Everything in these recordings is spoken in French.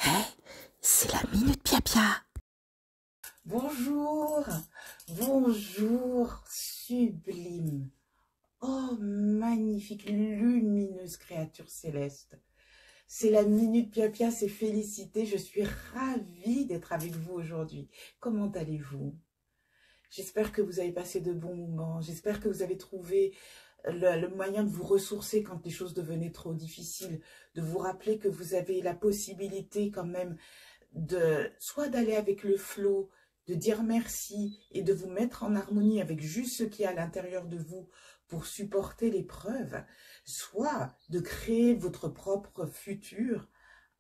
Hey, c'est la Minute Pia-Pia. Bonjour, bonjour, sublime. Oh, magnifique, lumineuse créature céleste. C'est la Minute Pia-Pia, c'est félicité. Je suis ravie d'être avec vous aujourd'hui. Comment allez-vous? J'espère que vous avez passé de bons moments. J'espère que vous avez trouvé le moyen de vous ressourcer quand les choses devenaient trop difficiles. De vous rappeler que vous avez la possibilité quand même soit d'aller avec le flot, de dire merci et de vous mettre en harmonie avec juste ce qui est à l'intérieur de vous pour supporter l'épreuve, soit de créer votre propre futur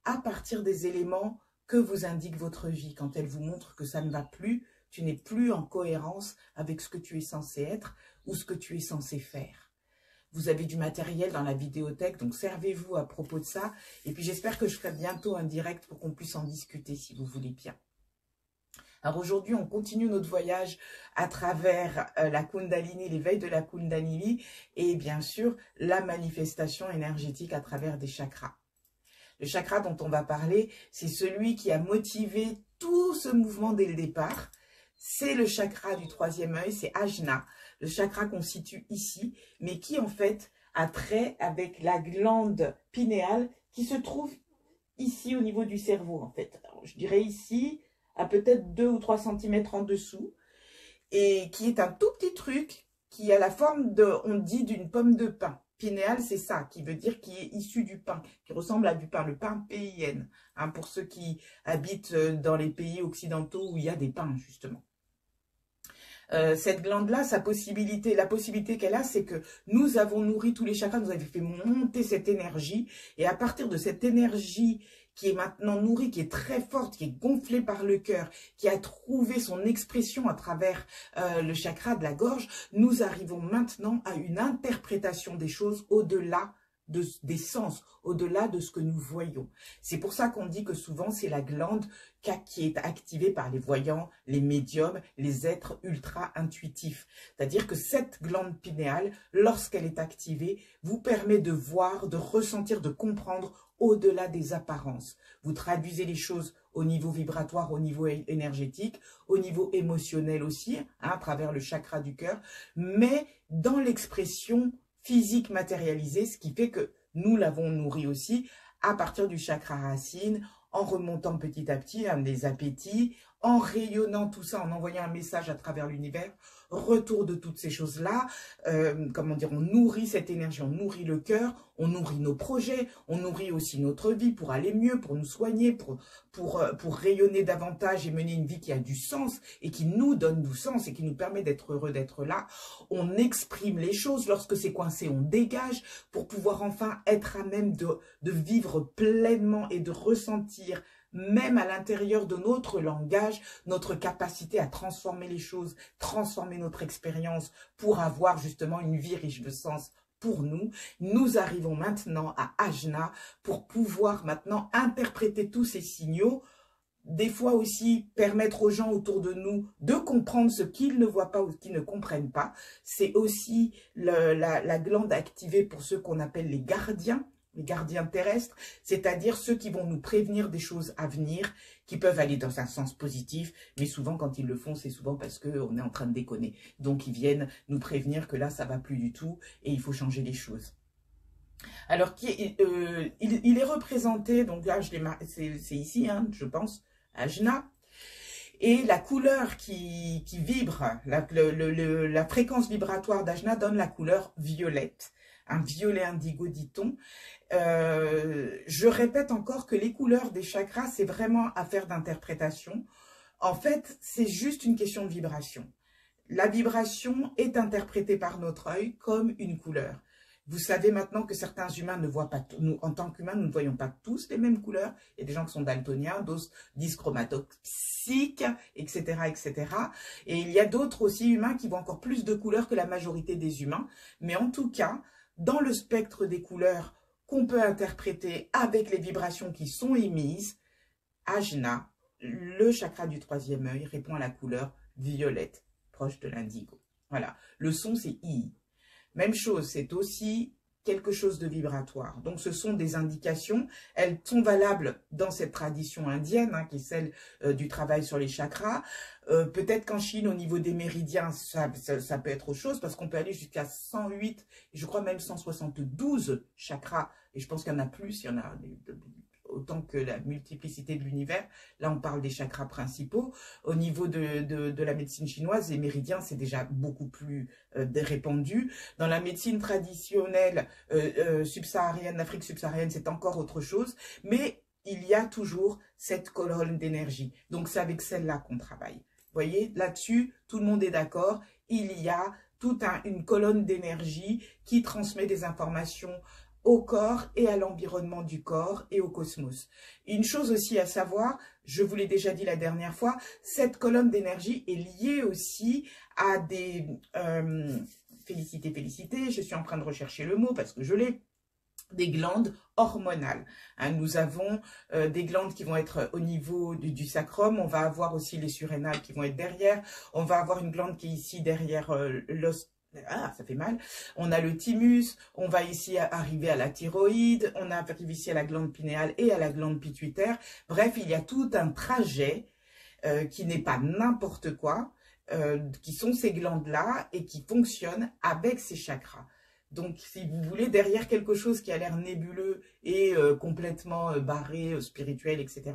à partir des éléments que vous indique votre vie. Quand elle vous montre que ça ne va plus, tu n'es plus en cohérence avec ce que tu es censé être ou ce que tu es censé faire. Vous avez du matériel dans la vidéothèque, donc servez-vous à propos de ça. Et puis j'espère que je ferai bientôt un direct pour qu'on puisse en discuter si vous voulez bien. Alors aujourd'hui, on continue notre voyage à travers la Kundalini, l'éveil de la Kundalini et bien sûr la manifestation énergétique à travers des chakras. Le chakra dont on va parler, c'est celui qui a motivé tout ce mouvement dès le départ. C'est le chakra du troisième œil, c'est Ajna, le chakra qu'on situe ici, mais qui en fait a trait avec la glande pinéale qui se trouve ici au niveau du cerveau en fait. Alors, je dirais ici, à peut-être 2 ou 3 cm en dessous, et qui est un tout petit truc qui a la forme on dit d'une pomme de pin. Pinéal, c'est ça, qui veut dire qui est issu du pain, qui ressemble à du pain, le pain PIN, hein, pour ceux qui habitent dans les pays occidentaux où il y a des pins, justement. Cette glande-là, la possibilité qu'elle a, c'est que nous avons nourri tous les chakras, nous avons fait monter cette énergie, et à partir de cette énergie qui est maintenant nourrie, qui est très forte, qui est gonflée par le cœur, qui a trouvé son expression à travers le chakra de la gorge, nous arrivons maintenant à une interprétation des choses au-delà des sens, au-delà de ce que nous voyons. C'est pour ça qu'on dit que souvent c'est la glande qui est activée par les voyants, les médiums, les êtres ultra intuitifs. C'est-à-dire que cette glande pinéale, lorsqu'elle est activée, vous permet de voir, de ressentir, de comprendre au-delà des apparences. Vous traduisez les choses au niveau vibratoire, au niveau énergétique, au niveau émotionnel aussi, hein, à travers le chakra du cœur, mais dans l'expression physique matérialisée, ce qui fait que nous l'avons nourri aussi à partir du chakra racine, en remontant petit à petit des appétits, en rayonnant tout ça, en envoyant un message à travers l'univers, retour de toutes ces choses-là, comment dire, on nourrit cette énergie, on nourrit le cœur, on nourrit nos projets, on nourrit aussi notre vie pour aller mieux, pour nous soigner, pour rayonner davantage et mener une vie qui a du sens et qui nous donne du sens et qui nous permet d'être heureux d'être là. On exprime les choses, lorsque c'est coincé, on dégage pour pouvoir enfin être à même de vivre pleinement et de ressentir même à l'intérieur de notre langage, notre capacité à transformer les choses, transformer notre expérience pour avoir justement une vie riche de sens pour nous. Nous arrivons maintenant à Ajna pour pouvoir maintenant interpréter tous ces signaux, des fois aussi permettre aux gens autour de nous de comprendre ce qu'ils ne voient pas ou qu'ils ne comprennent pas. C'est aussi la glande activée pour ceux qu'on appelle les gardiens terrestres, c'est-à-dire ceux qui vont nous prévenir des choses à venir, qui peuvent aller dans un sens positif, mais souvent quand ils le font, c'est souvent parce qu'on est en train de déconner. Donc ils viennent nous prévenir que là, ça va plus du tout et il faut changer les choses. Alors, il est représenté, donc là, c'est ici, hein, je pense, Ajna. Et la couleur qui vibre, la fréquence vibratoire d'Ajna donne la couleur violette. Un violet indigo, dit-on. Je répète encore que les couleurs des chakras, c'est vraiment affaire d'interprétation. En fait, c'est juste une question de vibration. La vibration est interprétée par notre œil comme une couleur. Vous savez maintenant que certains humains ne voient pas, nous, en tant qu'humains, nous ne voyons pas tous les mêmes couleurs. Il y a des gens qui sont daltoniens, d'autres dyschromatopsiques, etc., etc. Et il y a d'autres aussi humains qui voient encore plus de couleurs que la majorité des humains. Mais en tout cas, dans le spectre des couleurs qu'on peut interpréter avec les vibrations qui sont émises, Ajna, le chakra du troisième œil, répond à la couleur violette, proche de l'indigo. Voilà, le son c'est I. Même chose, c'est aussi quelque chose de vibratoire. Donc, ce sont des indications. Elles sont valables dans cette tradition indienne, qui est celle du travail sur les chakras. Peut-être qu'en Chine, au niveau des méridiens, ça peut être autre chose, parce qu'on peut aller jusqu'à 108, et je crois même 172 chakras. Et je pense qu'il y en a plus, il y en a autant que la multiplicité de l'univers. Là, on parle des chakras principaux. Au niveau de la médecine chinoise, les méridiens, c'est déjà beaucoup plus répandu. Dans la médecine traditionnelle subsaharienne, l'Afrique subsaharienne, c'est encore autre chose. Mais il y a toujours cette colonne d'énergie. Donc, c'est avec celle-là qu'on travaille. Vous voyez, là-dessus, tout le monde est d'accord. Il y a toute une colonne d'énergie qui transmet des informations au corps et à l'environnement du corps et au cosmos. Une chose aussi à savoir, je vous l'ai déjà dit la dernière fois, cette colonne d'énergie est liée aussi à des... félicité, je suis en train de rechercher le mot parce que je l'ai, des glandes hormonales. Nous avons des glandes qui vont être au niveau du sacrum, on va avoir aussi les surrénales qui vont être derrière, on va avoir une glande qui est ici derrière l'os. Ah, ça fait mal. On a le thymus, on va ici arriver à la thyroïde, on arrive ici à la glande pinéale et à la glande pituitaire. Bref, il y a tout un trajet qui n'est pas n'importe quoi, qui sont ces glandes-là et qui fonctionnent avec ces chakras. Donc, si vous voulez, derrière quelque chose qui a l'air nébuleux et complètement barré, spirituel, etc.,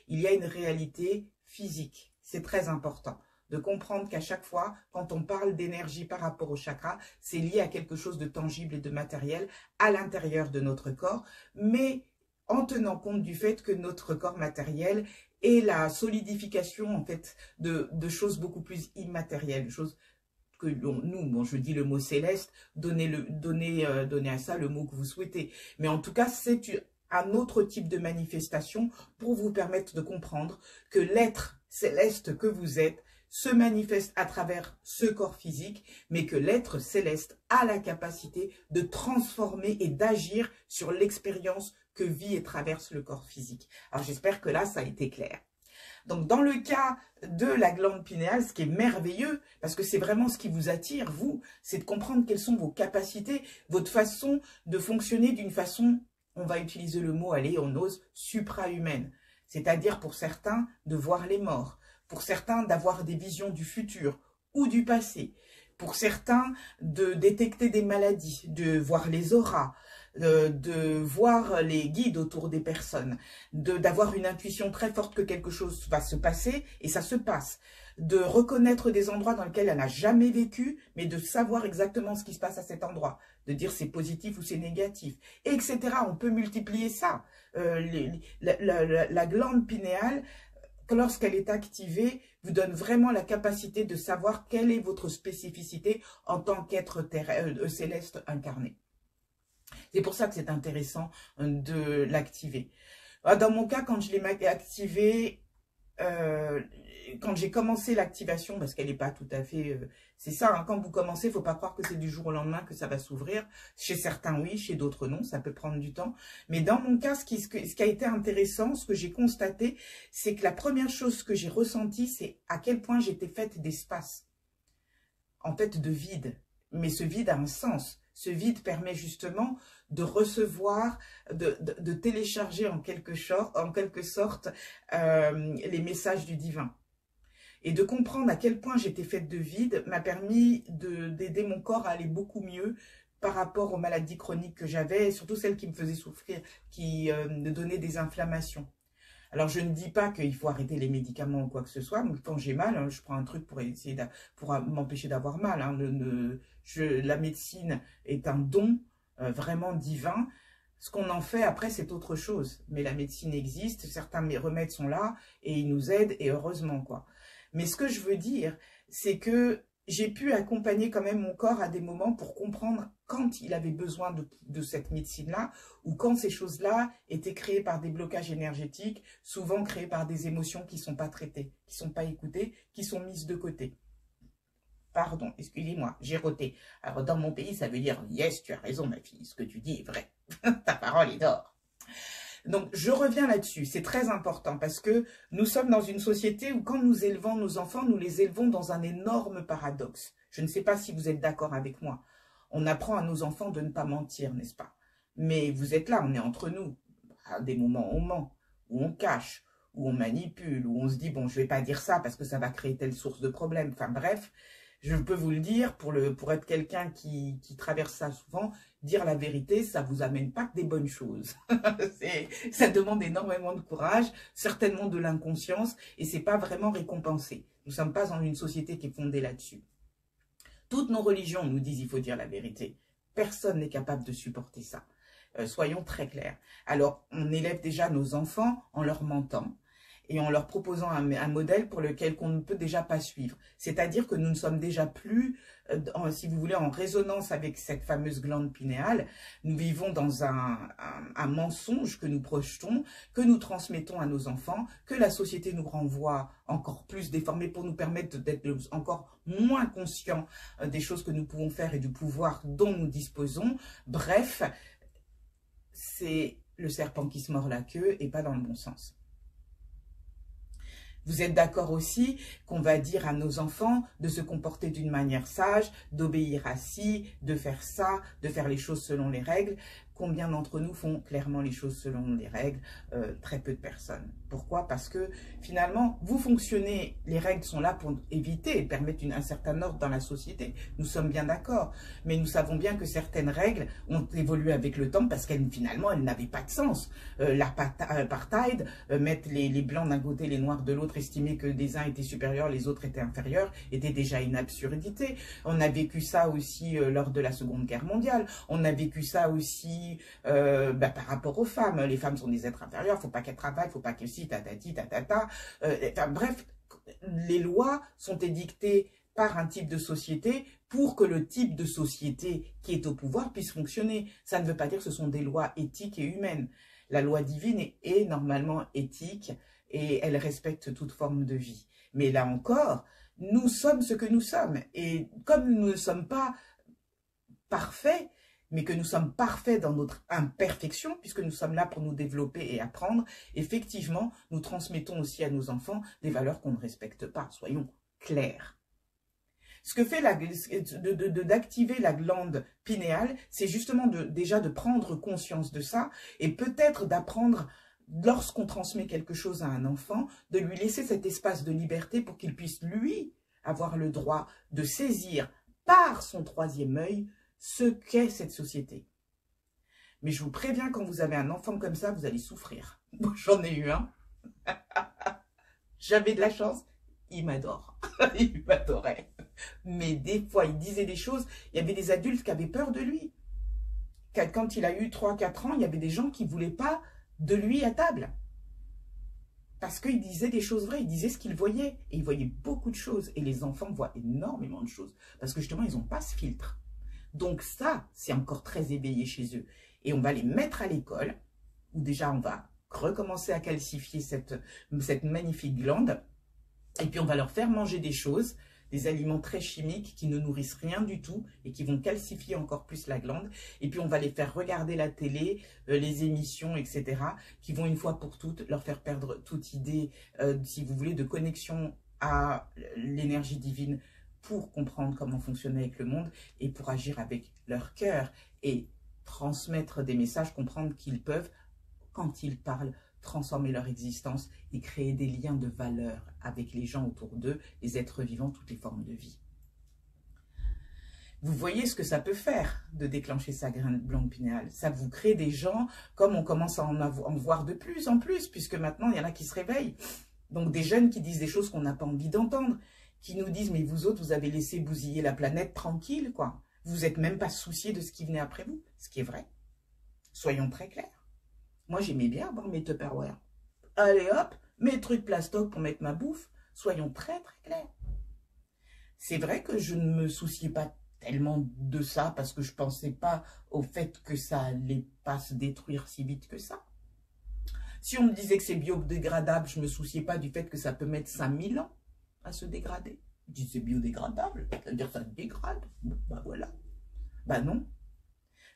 il y a une réalité physique. C'est très important de comprendre qu'à chaque fois, quand on parle d'énergie par rapport au chakra, c'est lié à quelque chose de tangible et de matériel à l'intérieur de notre corps, mais en tenant compte du fait que notre corps matériel est la solidification en fait de choses beaucoup plus immatérielles, choses que nous, bon, je dis le mot céleste, donnez à ça le mot que vous souhaitez. Mais en tout cas, c'est un autre type de manifestation pour vous permettre de comprendre que l'être céleste que vous êtes se manifeste à travers ce corps physique, mais que l'être céleste a la capacité de transformer et d'agir sur l'expérience que vit et traverse le corps physique. Alors j'espère que là, ça a été clair. Donc dans le cas de la glande pinéale, ce qui est merveilleux, parce que c'est vraiment ce qui vous attire, vous, c'est de comprendre quelles sont vos capacités, votre façon de fonctionner d'une façon, on va utiliser le mot, allez, on ose, supra-humaine. C'est-à-dire pour certains, de voir les morts. Pour certains, d'avoir des visions du futur ou du passé. Pour certains, de détecter des maladies, de voir les auras, de voir les guides autour des personnes, d'avoir une intuition très forte que quelque chose va se passer et ça se passe. De reconnaître des endroits dans lesquels elle n'a jamais vécu, mais de savoir exactement ce qui se passe à cet endroit. De dire c'est positif ou c'est négatif, etc. On peut multiplier ça. La glande pinéale, lorsqu'elle est activée, vous donne vraiment la capacité de savoir quelle est votre spécificité en tant qu'être céleste incarné. C'est pour ça que c'est intéressant de l'activer. Dans mon cas, quand je l'ai activé, quand j'ai commencé l'activation, parce qu'elle n'est pas tout à fait... c'est ça, quand vous commencez, il ne faut pas croire que c'est du jour au lendemain que ça va s'ouvrir. Chez certains, oui, chez d'autres, non, ça peut prendre du temps. Mais dans mon cas, ce qui a été intéressant, ce que j'ai constaté, c'est que la première chose que j'ai ressentie, c'est à quel point j'étais faite d'espace, en fait de vide. Mais ce vide a un sens. Ce vide permet justement de recevoir, de télécharger en quelque sorte les messages du divin. Et de comprendre à quel point j'étais faite de vide m'a permis d'aider mon corps à aller beaucoup mieux par rapport aux maladies chroniques que j'avais, et surtout celles qui me faisaient souffrir, qui me donnaient des inflammations. Alors, je ne dis pas qu'il faut arrêter les médicaments ou quoi que ce soit, mais quand j'ai mal, je prends un truc pour essayer pour m'empêcher d'avoir mal. La médecine est un don vraiment divin. Ce qu'on en fait après, c'est autre chose. Mais la médecine existe, certains remèdes sont là et ils nous aident, et heureusement, quoi. Mais ce que je veux dire, c'est que j'ai pu accompagner quand même mon corps à des moments pour comprendre quand il avait besoin de cette médecine-là, ou quand ces choses-là étaient créées par des blocages énergétiques, souvent créées par des émotions qui ne sont pas traitées, qui ne sont pas écoutées, qui sont mises de côté. Pardon, excusez-moi, j'ai roté. Alors dans mon pays, ça veut dire « Yes, tu as raison ma fille, ce que tu dis est vrai, ta parole est d'or ». Donc, je reviens là-dessus, c'est très important parce que nous sommes dans une société où quand nous élevons nos enfants, nous les élevons dans un énorme paradoxe. Je ne sais pas si vous êtes d'accord avec moi. On apprend à nos enfants de ne pas mentir, n'est-ce pas? Mais vous êtes là, on est entre nous. À des moments, on ment, ou on cache, ou on manipule, ou on se dit, bon, je vais pas dire ça parce que ça va créer telle source de problème. Enfin bref, je peux vous le dire, pour être quelqu'un qui traverse ça souvent, dire la vérité, ça vous amène pas que des bonnes choses. Ça demande énormément de courage, certainement de l'inconscience, et c'est pas vraiment récompensé. Nous sommes pas dans une société qui est fondée là-dessus. Toutes nos religions nous disent il faut dire la vérité. Personne n'est capable de supporter ça. Soyons très clairs. Alors, on élève déjà nos enfants en leur mentant et en leur proposant un modèle pour lequel qu'on ne peut déjà pas suivre. C'est-à-dire que nous ne sommes déjà plus, si vous voulez, en résonance avec cette fameuse glande pinéale. Nous vivons dans un mensonge que nous projetons, que nous transmettons à nos enfants, que la société nous renvoie encore plus déformés pour nous permettre d'être encore moins conscients des choses que nous pouvons faire et du pouvoir dont nous disposons. Bref, c'est le serpent qui se mord la queue et pas dans le bon sens. Vous êtes d'accord aussi qu'on va dire à nos enfants de se comporter d'une manière sage, d'obéir à ci, de faire ça, de faire les choses selon les règles. Combien d'entre nous font clairement les choses selon les règles? Très peu de personnes. Pourquoi? Parce que finalement, vous fonctionnez, les règles sont là pour éviter et permettre un certain ordre dans la société. Nous sommes bien d'accord. Mais nous savons bien que certaines règles ont évolué avec le temps parce qu'elles finalement, elles n'avaient pas de sens. L'apartheid, mettre les blancs d'un côté, les noirs de l'autre, estimer que des uns étaient supérieurs, les autres étaient inférieurs, était déjà une absurdité. On a vécu ça aussi lors de la Seconde Guerre mondiale. On a vécu ça aussi par rapport aux femmes. Les femmes sont des êtres inférieurs, faut pas qu'elles travaillent, faut pas que si, tatati, tatata. Bref, les lois sont édictées par un type de société pour que le type de société qui est au pouvoir puisse fonctionner. Ça ne veut pas dire que ce sont des lois éthiques et humaines. La loi divine est normalement éthique et elle respecte toute forme de vie. Mais là encore, nous sommes ce que nous sommes. Et comme nous ne sommes pas parfaits, mais que nous sommes parfaits dans notre imperfection, puisque nous sommes là pour nous développer et apprendre, effectivement, nous transmettons aussi à nos enfants des valeurs qu'on ne respecte pas. Soyons clairs. Ce que fait d'activer la glande pinéale, c'est justement déjà de prendre conscience de ça et peut-être d'apprendre, lorsqu'on transmet quelque chose à un enfant, de lui laisser cet espace de liberté pour qu'il puisse, lui, avoir le droit de saisir par son troisième œil ce qu'est cette société. Mais je vous préviens, quand vous avez un enfant comme ça, vous allez souffrir. Moi, j'en ai eu un. J'avais de la chance. Il m'adore. Il m'adorait. Mais des fois, il disait des choses. Il y avait des adultes qui avaient peur de lui. Quand il a eu 3-4 ans, il y avait des gens qui ne voulaient pas de lui à table. Parce qu'il disait des choses vraies. Il disait ce qu'il voyait. Et il voyait beaucoup de choses. Et les enfants voient énormément de choses. Parce que justement, ils n'ont pas ce filtre. Donc ça, c'est encore très éveillé chez eux. Et on va les mettre à l'école, où déjà on va recommencer à calcifier cette magnifique glande. Et puis on va leur faire manger des choses, des aliments très chimiques qui ne nourrissent rien du tout et qui vont calcifier encore plus la glande. Et puis on va les faire regarder la télé, les émissions, etc. qui vont une fois pour toutes leur faire perdre toute idée, si vous voulez, de connexion à l'énergie divine, pour comprendre comment fonctionner avec le monde et pour agir avec leur cœur et transmettre des messages, comprendre qu'ils peuvent, quand ils parlent, transformer leur existence et créer des liens de valeur avec les gens autour d'eux, les êtres vivants, toutes les formes de vie. Vous voyez ce que ça peut faire de déclencher sa glande pinéale. Ça vous crée des gens, comme on commence à en voir de plus en plus, puisque maintenant il y en a qui se réveillent. Donc des jeunes qui disent des choses qu'on n'a pas envie d'entendre, qui nous disent, mais vous autres, vous avez laissé bousiller la planète tranquille, quoi. Vous n'êtes même pas souciés de ce qui venait après vous, ce qui est vrai. Soyons très clairs. Moi, j'aimais bien avoir mes Tupperware. Allez hop, mes trucs plastoc pour mettre ma bouffe. Soyons très très clairs. C'est vrai que je ne me souciais pas tellement de ça parce que je ne pensais pas au fait que ça allait pas se détruire si vite que ça. Si on me disait que c'est biodégradable, je ne me souciais pas du fait que ça peut mettre 5000 ans à se dégrader. Je dis c'est biodégradable, c'est-à-dire ça se dégrade. Bon, bah voilà. Bah non.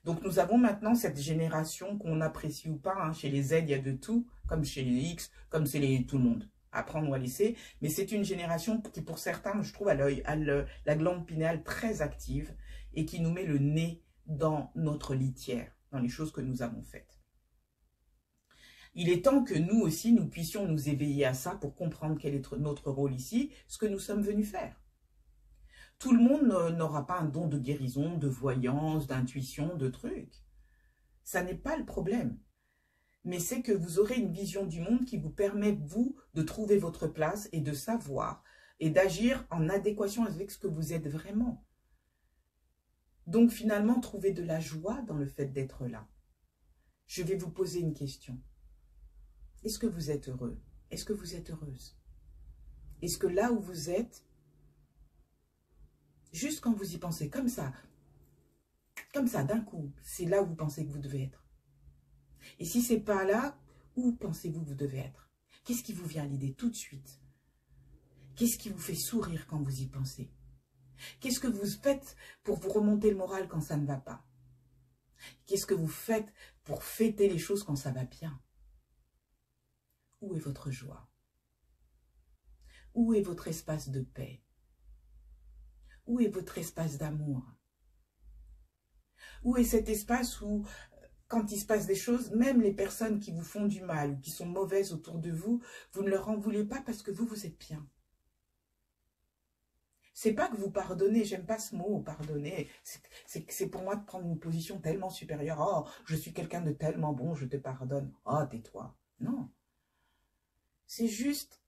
Donc nous avons maintenant cette génération qu'on apprécie ou pas, hein. Chez les Z, il y a de tout, comme chez les X, comme c'est tout le monde. À prendre ou à laisser. Mais c'est une génération qui, pour certains, je trouve, a la glande pinéale très active, et qui nous met le nez dans notre litière, dans les choses que nous avons faites. Il est temps que nous aussi, nous puissions nous éveiller à ça pour comprendre quel est notre rôle ici, ce que nous sommes venus faire. Tout le monde n'aura pas un don de guérison, de voyance, d'intuition, de trucs. Ça n'est pas le problème. Mais c'est que vous aurez une vision du monde qui vous permet, vous, de trouver votre place et de savoir et d'agir en adéquation avec ce que vous êtes vraiment. Donc finalement, trouvez de la joie dans le fait d'être là. Je vais vous poser une question. Est-ce que vous êtes heureux? Est-ce que vous êtes heureuse? Est-ce que là où vous êtes, juste quand vous y pensez, comme ça, d'un coup, c'est là où vous pensez que vous devez être? Et si ce n'est pas là, où pensez-vous que vous devez être? Qu'est-ce qui vous vient à l'idée tout de suite? Qu'est-ce qui vous fait sourire quand vous y pensez? Qu'est-ce que vous faites pour vous remonter le moral quand ça ne va pas? Qu'est-ce que vous faites pour fêter les choses quand ça va bien? Où est votre joie? Où est votre espace de paix? Où est votre espace d'amour? Où est cet espace où, quand il se passe des choses, même les personnes qui vous font du mal ou qui sont mauvaises autour de vous, vous ne leur en voulez pas parce que vous êtes bien? C'est pas que vous pardonnez, j'aime pas ce mot, pardonner. C'est pour moi de prendre une position tellement supérieure. Oh, je suis quelqu'un de tellement bon, je te pardonne. Oh, tais-toi. Non. C'est juste,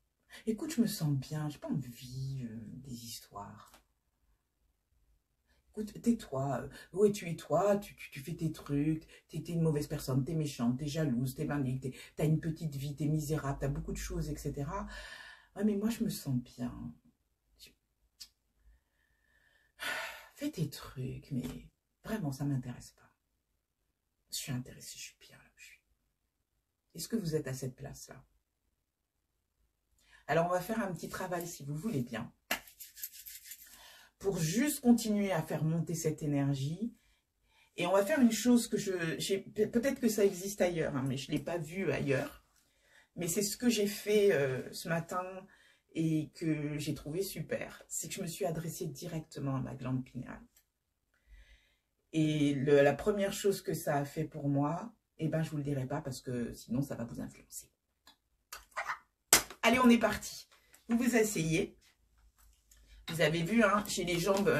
écoute, je me sens bien, j'ai pas envie des histoires. Écoute, tais-toi. Où es-tu toi? Tu fais tes trucs, t'es une mauvaise personne, t'es méchante, t'es jalouse, t'es maligne, t'as une petite vie, t'es misérable, t'as beaucoup de choses, etc. Ouais, mais moi, je me sens bien. Fais tes trucs, mais vraiment, ça ne m'intéresse pas. Je suis intéressée, je suis bien là où je suis. Est-ce que vous êtes à cette place-là? Alors, on va faire un petit travail, si vous voulez bien, pour juste continuer à faire monter cette énergie. Et on va faire une chose que peut-être que ça existe ailleurs, hein, mais je ne l'ai pas vu ailleurs. Mais c'est ce que j'ai fait ce matin et que j'ai trouvé super. C'est que je me suis adressée directement à ma glande pinéale. Et la première chose que ça a fait pour moi, eh ben, je ne vous le dirai pas parce que sinon ça va vous influencer. Voilà. Allez, on est parti. Vous vous asseyez. Vous avez vu, hein, j'ai les jambes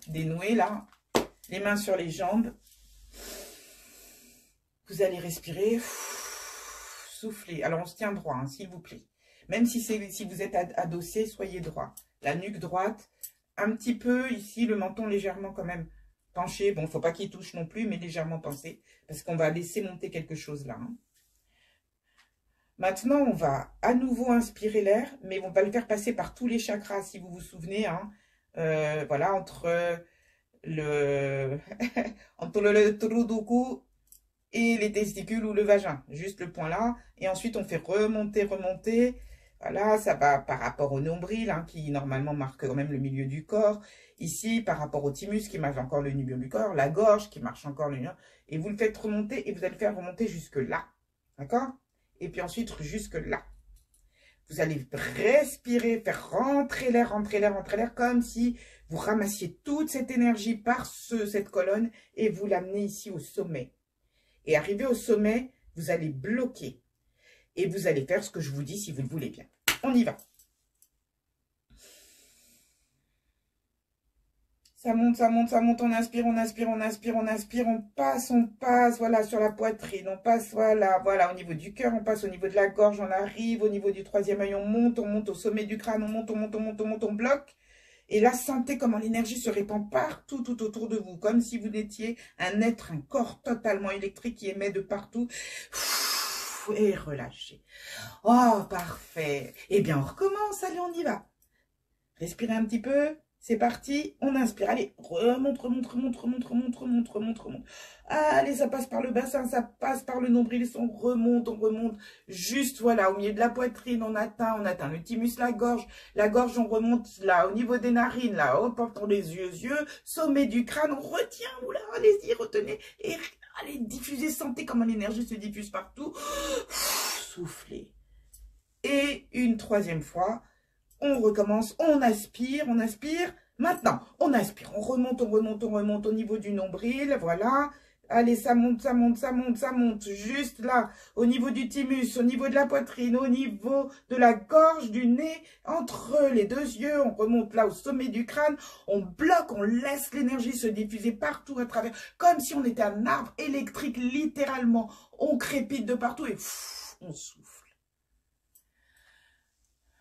dénouées là. Les mains sur les jambes. Vous allez respirer. Souffler. Alors, on se tient droit, hein, s'il vous plaît. Même si vous êtes adossé, soyez droit. La nuque droite. Un petit peu ici, le menton légèrement quand même penché. Bon, il ne faut pas qu'il touche non plus, mais légèrement pensé. Parce qu'on va laisser monter quelque chose là. Hein. Maintenant, on va à nouveau inspirer l'air, mais on va le faire passer par tous les chakras, si vous vous souvenez. Hein. Voilà, entre entre le trou du cou et les testicules ou le vagin. Juste le point là. Et ensuite, on fait remonter, remonter. Voilà, ça va par rapport au nombril, hein, qui normalement marque quand même le milieu du corps. Ici, par rapport au thymus, qui marque encore le milieu du corps. La gorge, qui marche encore le milieu. Et vous le faites remonter, et vous allez le faire remonter jusque là. D'accord? Et puis ensuite, jusque là. Vous allez respirer, faire rentrer l'air, comme si vous ramassiez toute cette énergie par cette colonne et vous l'amenez ici au sommet. Et arrivé au sommet, vous allez bloquer. Et vous allez faire ce que je vous dis si vous le voulez bien. On y va. Ça monte, ça monte, ça monte. On inspire, on inspire, on inspire, on inspire. On passe, voilà, sur la poitrine. On passe, voilà, au niveau du cœur. On passe au niveau de la gorge. On arrive au niveau du troisième œil. On monte au sommet du crâne. On monte, on monte, on monte, on monte, on bloque. Et là, sentez comment l'énergie se répand partout, tout autour de vous. Comme si vous étiez un être, un corps totalement électrique qui émet de partout. Et relâchez. Oh, parfait. Eh bien, on recommence. Allez, on y va. Respirez un petit peu. C'est parti. On inspire. Allez, remonte, remonte, remonte, remonte, remonte, remonte, remonte, remonte. Allez, ça passe par le bassin, ça passe par le nombril. On remonte, on remonte. Juste, voilà, au milieu de la poitrine, on atteint le thymus, la gorge. La gorge, on remonte là, au niveau des narines, là, hop, pour les yeux, sommet du crâne. On retient, oula, allez-y, retenez. Et allez, diffusez, sentez comment l'énergie se diffuse partout. Soufflez. Et une troisième fois, on recommence, on aspire, Maintenant, on inspire, on remonte, on remonte, on remonte au niveau du nombril, voilà. Allez, ça monte, ça monte, ça monte, ça monte, juste là, au niveau du thymus, au niveau de la poitrine, au niveau de la gorge, du nez, entre les deux yeux, on remonte là au sommet du crâne, on bloque, on laisse l'énergie se diffuser partout à travers, comme si on était un arbre électrique, littéralement. On crépite de partout et pff, on souffle.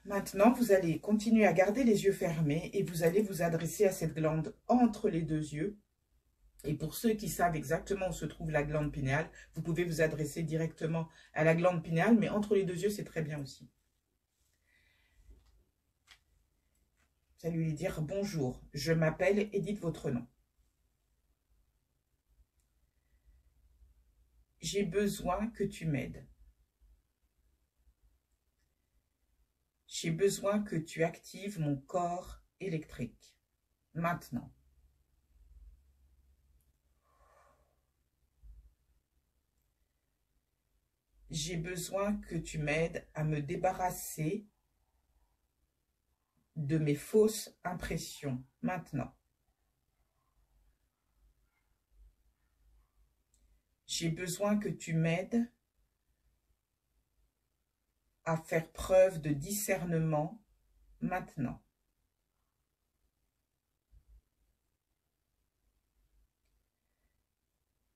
Maintenant, vous allez continuer à garder les yeux fermés et vous allez vous adresser à cette glande entre les deux yeux. Et pour ceux qui savent exactement où se trouve la glande pinéale, vous pouvez vous adresser directement à la glande pinéale, mais entre les deux yeux, c'est très bien aussi. Vous allez lui dire « Bonjour, je m'appelle » et dites votre nom. J'ai besoin que tu m'aides. J'ai besoin que tu actives mon corps électrique. Maintenant. J'ai besoin que tu m'aides à me débarrasser de mes fausses impressions. Maintenant. J'ai besoin que tu m'aides à faire preuve de discernement maintenant.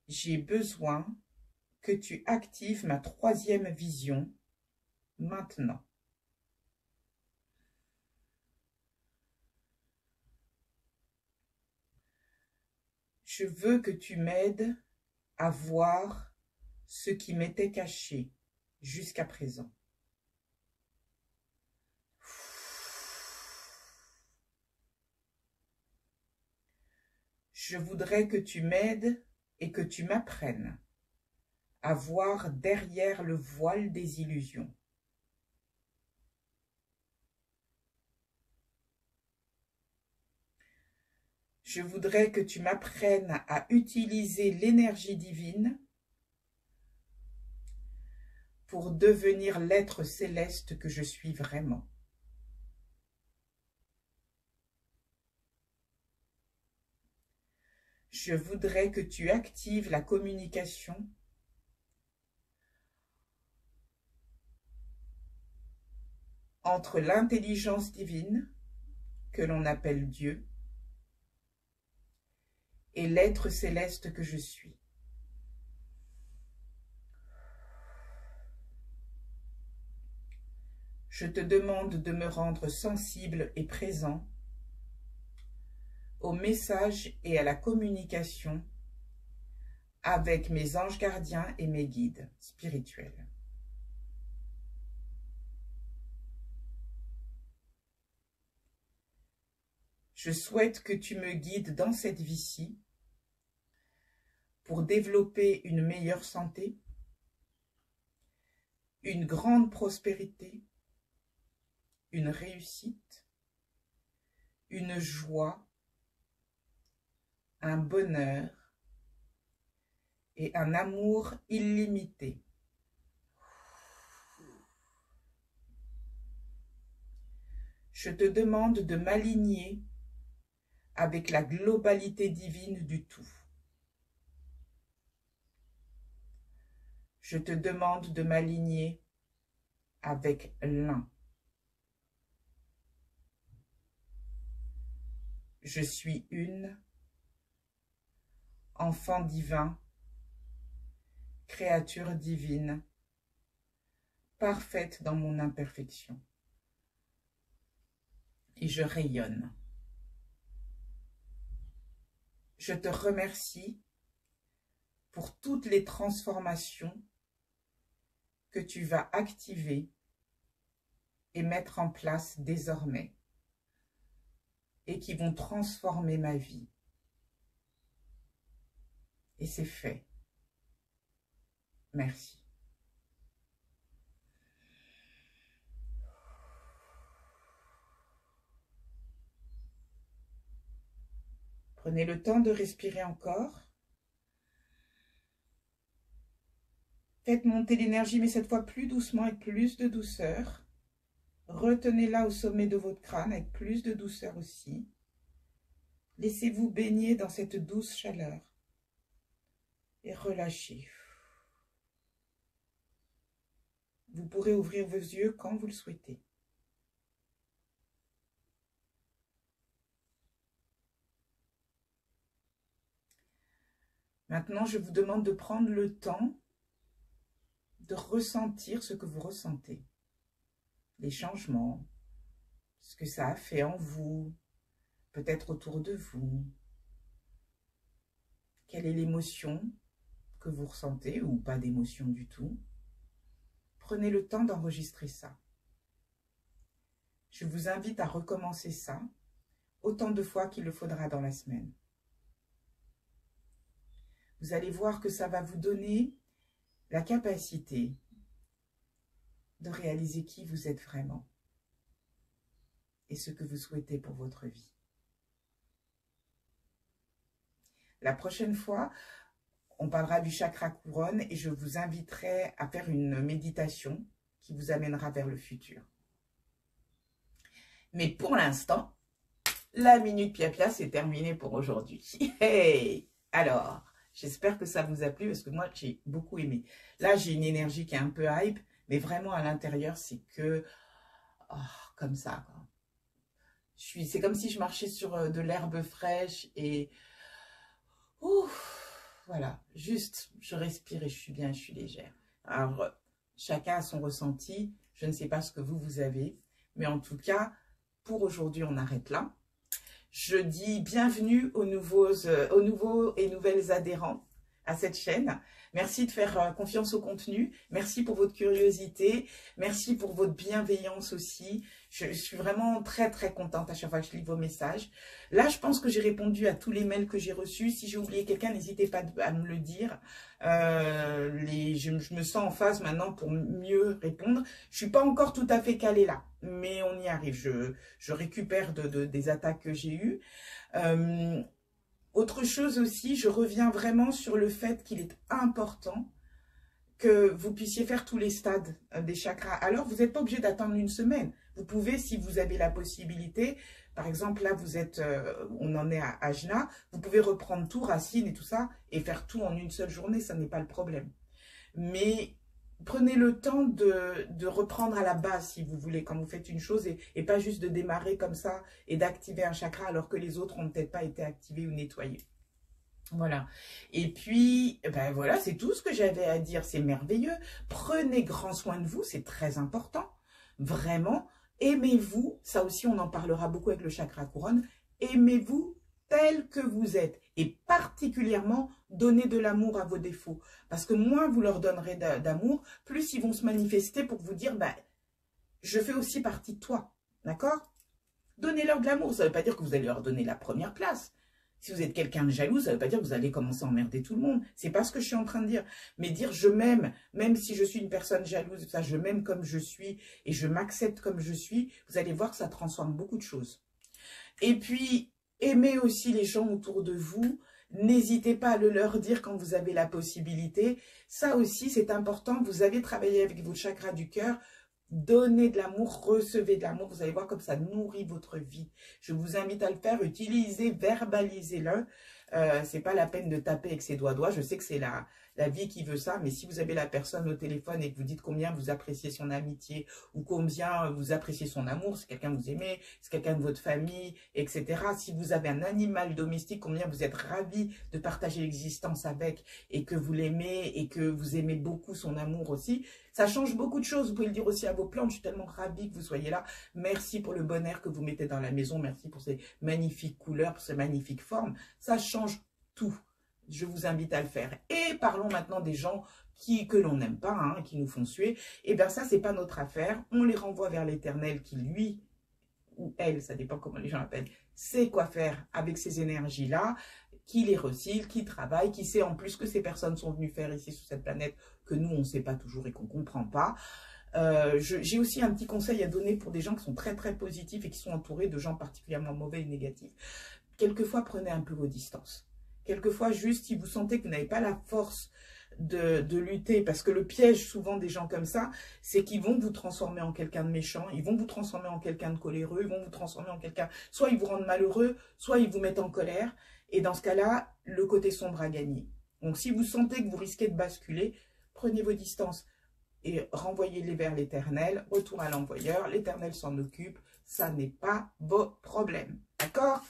J'ai besoin que tu actives ma troisième vision maintenant. Je veux que tu m'aides à voir ce qui m'était caché jusqu'à présent. Je voudrais que tu m'aides et que tu m'apprennes à voir derrière le voile des illusions. Je voudrais que tu m'apprennes à utiliser l'énergie divine pour devenir l'être céleste que je suis vraiment. Je voudrais que tu actives la communication entre l'intelligence divine, que l'on appelle Dieu, et l'être céleste que je suis. Je te demande de me rendre sensible et présent au message et à la communication avec mes anges gardiens et mes guides spirituels. Je souhaite que tu me guides dans cette vie-ci pour développer une meilleure santé, une grande prospérité, une réussite, une joie, un bonheur et un amour illimité. Je te demande de m'aligner avec la globalité divine du tout. Je te demande de m'aligner avec l'un. Je suis une, enfant divin, créature divine, parfaite dans mon imperfection. Et je rayonne. Je te remercie pour toutes les transformations que tu vas activer et mettre en place désormais et qui vont transformer ma vie. Et c'est fait. Merci. Prenez le temps de respirer encore. Faites monter l'énergie, mais cette fois plus doucement, avec plus de douceur. Retenez-la au sommet de votre crâne, avec plus de douceur aussi. Laissez-vous baigner dans cette douce chaleur et relâchez. Vous pourrez ouvrir vos yeux quand vous le souhaitez. Maintenant, je vous demande de prendre le temps de ressentir ce que vous ressentez. Les changements, ce que ça a fait en vous, peut-être autour de vous. Quelle est l'émotion que vous ressentez ou pas d'émotion du tout? Prenez le temps d'enregistrer ça. Je vous invite à recommencer ça autant de fois qu'il le faudra dans la semaine. Vous allez voir que ça va vous donner la capacité de réaliser qui vous êtes vraiment et ce que vous souhaitez pour votre vie. La prochaine fois, on parlera du chakra couronne et je vous inviterai à faire une méditation qui vous amènera vers le futur. Mais pour l'instant, la Minute Pia-Pia, c'est terminé pour aujourd'hui. Hey! Alors, j'espère que ça vous a plu parce que moi, j'ai beaucoup aimé. Là, j'ai une énergie qui est un peu hype, mais vraiment à l'intérieur, c'est que... Oh, comme ça, quoi. C'est comme si je marchais sur de l'herbe fraîche et... Ouf, voilà, juste, je respire et je suis bien, je suis légère. Alors, chacun a son ressenti. Je ne sais pas ce que vous avez, mais en tout cas, pour aujourd'hui, on arrête là. Je dis bienvenue aux nouveaux et nouvelles adhérents à cette chaîne. Merci de faire confiance au contenu. Merci pour votre curiosité. Merci pour votre bienveillance aussi. Je suis vraiment très, très contente à chaque fois que je lis vos messages. Là, je pense que j'ai répondu à tous les mails que j'ai reçus. Si j'ai oublié quelqu'un, n'hésitez pas à me le dire. Je me sens en phase maintenant pour mieux répondre. Je suis pas encore tout à fait calée là, mais on y arrive. Je récupère des attaques que j'ai eues. Autre chose aussi, je reviens vraiment sur le fait qu'il est important que vous puissiez faire tous les stades des chakras. Alors, vous n'êtes pas obligé d'attendre une semaine. Vous pouvez, si vous avez la possibilité, par exemple, là, vous êtes, on en est à Ajna, vous pouvez reprendre tout, racine et tout ça, et faire tout en une seule journée, ça n'est pas le problème. Mais prenez le temps de reprendre à la base, si vous voulez, quand vous faites une chose, et pas juste de démarrer comme ça et d'activer un chakra alors que les autres n'ont peut-être pas été activés ou nettoyés. Voilà. Et puis, ben voilà, c'est tout ce que j'avais à dire. C'est merveilleux. Prenez grand soin de vous, c'est très important. Vraiment, aimez-vous. Ça aussi, on en parlera beaucoup avec le chakra couronne. Aimez-vous tel que vous êtes. Et particulièrement, donnez de l'amour à vos défauts. Parce que moins vous leur donnerez d'amour, plus ils vont se manifester pour vous dire, ben, je fais aussi partie de toi. D'accord? Donnez-leur de l'amour. Ça ne veut pas dire que vous allez leur donner la première place. Si vous êtes quelqu'un de jaloux, ça ne veut pas dire que vous allez commencer à emmerder tout le monde. C'est pas ce que je suis en train de dire. Mais dire je m'aime, même si je suis une personne jalouse, ça, je m'aime comme je suis et je m'accepte comme je suis, vous allez voir que ça transforme beaucoup de choses. Et puis, aimez aussi les gens autour de vous. N'hésitez pas à le leur dire quand vous avez la possibilité. Ça aussi, c'est important. Vous avez travaillé avec votre chakra du cœur. Donnez de l'amour, recevez de l'amour, vous allez voir comme ça nourrit votre vie. Je vous invite à le faire, utilisez, verbalisez-le. C'est pas la peine de taper avec ses doigts. Je sais que c'est la vie qui veut ça, mais si vous avez la personne au téléphone et que vous dites combien vous appréciez son amitié ou combien vous appréciez son amour, c'est quelqu'un que vous aimez, c'est quelqu'un de votre famille, etc. Si vous avez un animal domestique, combien vous êtes ravi de partager l'existence avec et que vous l'aimez et que vous aimez beaucoup son amour aussi, ça change beaucoup de choses. Vous pouvez le dire aussi à vos plantes. Je suis tellement ravie que vous soyez là. Merci pour le bon air que vous mettez dans la maison. Merci pour ces magnifiques couleurs, pour ces magnifiques formes. Ça change tout. Je vous invite à le faire. Et parlons maintenant des gens que l'on n'aime pas, hein, qui nous font suer. Eh bien ça, c'est pas notre affaire. On les renvoie vers l'Éternel qui, lui, ou elle, ça dépend comment les gens l'appellent, sait quoi faire avec ces énergies-là, qui les recycle, qui travaille, qui sait en plus que ces personnes sont venues faire ici sur cette planète, que nous, on ne sait pas toujours et qu'on ne comprend pas. J'ai aussi un petit conseil à donner pour des gens qui sont très, très positifs et qui sont entourés de gens particulièrement mauvais et négatifs. Quelquefois, prenez un peu vos distances. Quelquefois, juste, si vous sentez que vous n'avez pas la force de lutter, parce que le piège souvent des gens comme ça, c'est qu'ils vont vous transformer en quelqu'un de méchant, ils vont vous transformer en quelqu'un de coléreux, ils vont vous transformer en quelqu'un, soit ils vous rendent malheureux, soit ils vous mettent en colère, et dans ce cas-là, le côté sombre a gagné. Donc si vous sentez que vous risquez de basculer, prenez vos distances et renvoyez-les vers l'Éternel, retour à l'envoyeur, l'Éternel s'en occupe, ça n'est pas vos problèmes. D'accord?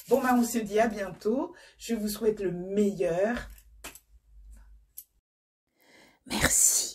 Bon, ben on se dit à bientôt, je vous souhaite le meilleur. Merci.